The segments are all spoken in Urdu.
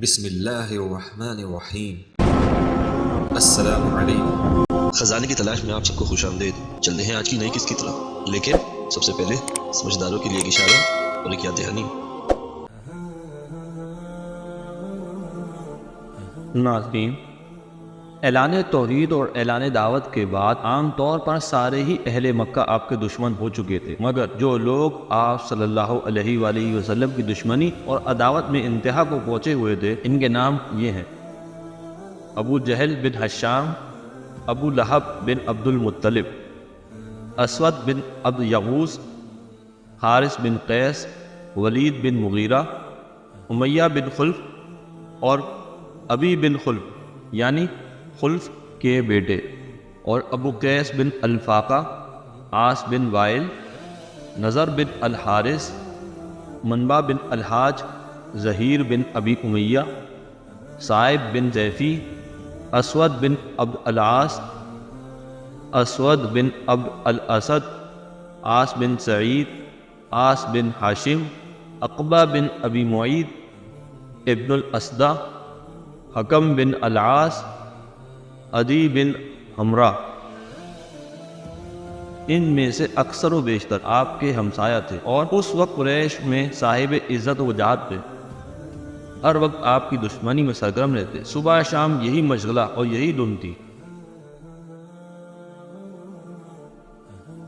بسم اللہ الرحمن الرحیم۔ السلام علیکم۔ خزانے کی تلاش میں آپ سب کو خوش آمدید۔ چلتے ہیں آج کی نئی قسط کی طرف، لیکن سب سے پہلے سمجھداروں کے لیے ایک اشارہ اور ایک یاد دہانی۔ ناظرین، اعلان توحید اور اعلان دعوت کے بعد عام طور پر سارے ہی اہل مکہ آپ کے دشمن ہو چکے تھے، مگر جو لوگ آپ صلی اللہ علیہ وآلہ وسلم کی دشمنی اور عداوت میں انتہا کو پہنچے ہوئے تھے، ان کے نام یہ ہیں: ابو جہل بن ہشام، ابو لہب بن عبد المطلب، اسود بن عبد یغوث، حارث بن قیس، ولید بن مغیرہ، امیہ بن خلف اور ابی بن خلف یعنی خلف کے بیٹے، اور ابو قیس بن الفاقہ، عاص بن وائل، نظر بن الحارث، منبع بن الحاج، زہیر بن ابی امیہ، صائب بن زیفی، اسود بن عبد العاص، اسود بن عبد الاسد، عاص بن سعید، عاص بن ہاشم، عقبہ بن ابی معید، ابن الاسدہ، حکم بن العاص، عدی بن حمرہ۔ ان میں سے اکثر و بیشتر آپ کے ہمسایہ تھے اور اس وقت قریش میں صاحب عزت و وجاہت تھے، ہر وقت آپ کی دشمنی میں سرگرم رہتے، صبح شام یہی مشغلہ اور یہی دھن تھی۔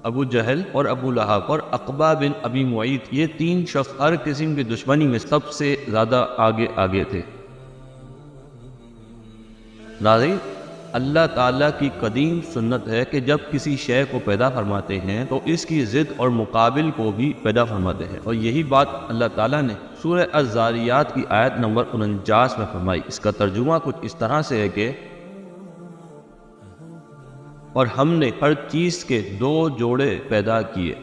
ابو جہل اور ابو لہب اور عقبہ بن ابی معید، یہ تین شخص ہر قسم کی دشمنی میں سب سے زیادہ آگے تھے۔ ناظرین، اللہ تعالیٰ کی قدیم سنت ہے کہ جب کسی شے کو پیدا فرماتے ہیں تو اس کی ضد اور مقابل کو بھی پیدا فرماتے ہیں، اور یہی بات اللہ تعالیٰ نے سورہ الذاریات کی آیت نمبر 49 میں فرمائی۔ اس کا ترجمہ کچھ اس طرح سے ہے کہ اور ہم نے ہر چیز کے دو جوڑے پیدا کیے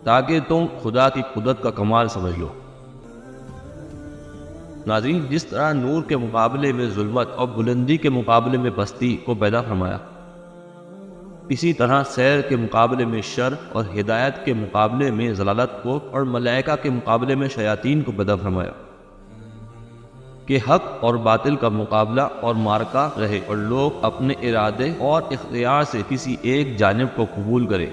تاکہ تم خدا کی قدرت کا کمال سمجھ لو۔ ناظرین، جس طرح نور کے مقابلے میں ظلمت اور بلندی کے مقابلے میں پستی کو پیدا فرمایا، اسی طرح سیر کے مقابلے میں شر اور ہدایت کے مقابلے میں ضلالت کو اور ملائکہ کے مقابلے میں شیاطین کو پیدا فرمایا، کہ حق اور باطل کا مقابلہ اور مارکہ رہے اور لوگ اپنے ارادے اور اختیار سے کسی ایک جانب کو قبول کریں۔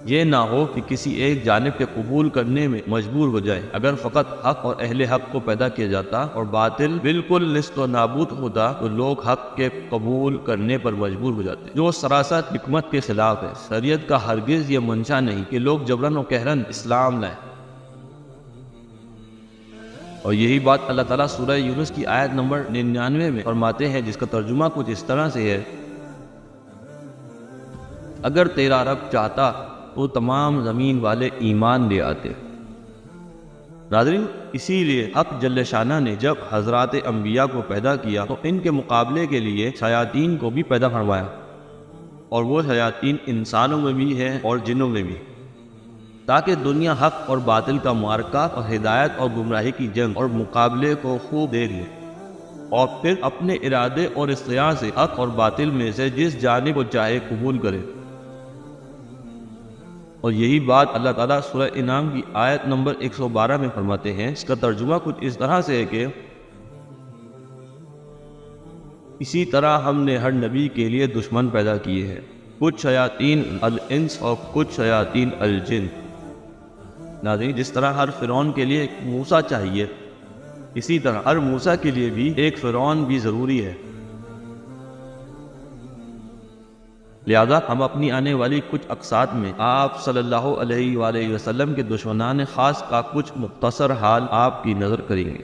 یہ نہ ہو کہ کسی ایک جانب کے قبول کرنے میں مجبور ہو جائے۔ اگر فقط حق اور اہل حق کو پیدا کیا جاتا اور باطل بالکل نیست و نابود ہوتا تو لوگ حق کے قبول کرنے پر مجبور ہو جاتے، جو سراسر حکمت کے خلاف ہے۔ شریعت کا ہرگز یہ منشا نہیں کہ لوگ جبراً و قہراً اسلام لائیں، اور یہی بات اللہ تعالیٰ سورہ یونس کی آیت نمبر 99 میں فرماتے ہیں، جس کا ترجمہ کچھ اس طرح سے ہے: اگر تیرا رب چاہتا تو تمام زمین والے ایمان لے آتے۔ ناظرین، اسی لیے حق جل شانہ نے جب حضرات انبیاء کو پیدا کیا تو ان کے مقابلے کے لیے شیاطین کو بھی پیدا فرمایا، اور وہ شیاطین انسانوں میں بھی ہیں اور جنوں میں بھی، تاکہ دنیا حق اور باطل کا معرکہ اور ہدایت اور گمراہی کی جنگ اور مقابلے کو خوب دیکھ لے، اور پھر اپنے ارادے اور اختیار سے حق اور باطل میں سے جس جانب کو چاہے قبول کرے۔ اور یہی بات اللہ تعالیٰ سورہ انعام کی آیت نمبر 112 میں فرماتے ہیں۔ اس کا ترجمہ کچھ اس طرح سے ہے کہ اسی طرح ہم نے ہر نبی کے لیے دشمن پیدا کیے ہیں، کچھ شیاطین الانس اور کچھ شیاطین الجن۔ ناظرین، جس طرح ہر فرعون کے لیے ایک موسیٰ چاہیے، اسی طرح ہر موسیٰ کے لیے بھی ایک فرعون بھی ضروری ہے۔ لہذا ہم اپنی آنے والی کچھ اقساط میں آپ صلی اللہ علیہ وآلہ وسلم کے دشمنان خاص کا کچھ مختصر حال آپ کی نظر کریں گے،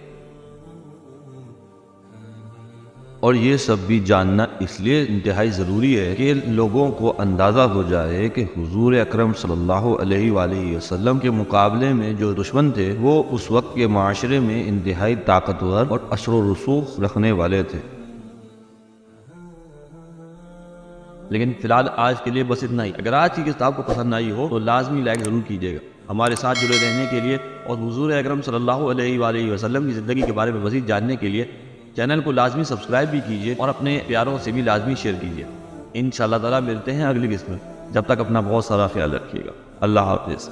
اور یہ سب بھی جاننا اس لیے انتہائی ضروری ہے کہ لوگوں کو اندازہ ہو جائے کہ حضور اکرم صلی اللہ علیہ وآلہ وسلم کے مقابلے میں جو دشمن تھے وہ اس وقت کے معاشرے میں انتہائی طاقتور اور اثر و رسوخ رکھنے والے تھے۔ لیکن فی الحال آج کے لیے بس اتنا ہی۔ اگر آج کی کتاب کو پسند آئی ہو تو لازمی لائک ضرور کیجیے گا۔ ہمارے ساتھ جڑے رہنے کے لیے اور حضور اکرم صلی اللہ علیہ وآلہ وسلم کی زندگی کے بارے میں مزید جاننے کے لیے چینل کو لازمی سبسکرائب بھی کیجیے اور اپنے پیاروں سے بھی لازمی شیئر کیجیے۔ انشاءاللہ تعالیٰ ملتے ہیں اگلی قسط میں، جب تک اپنا بہت سارا خیال رکھیے گا۔ اللہ حافظ۔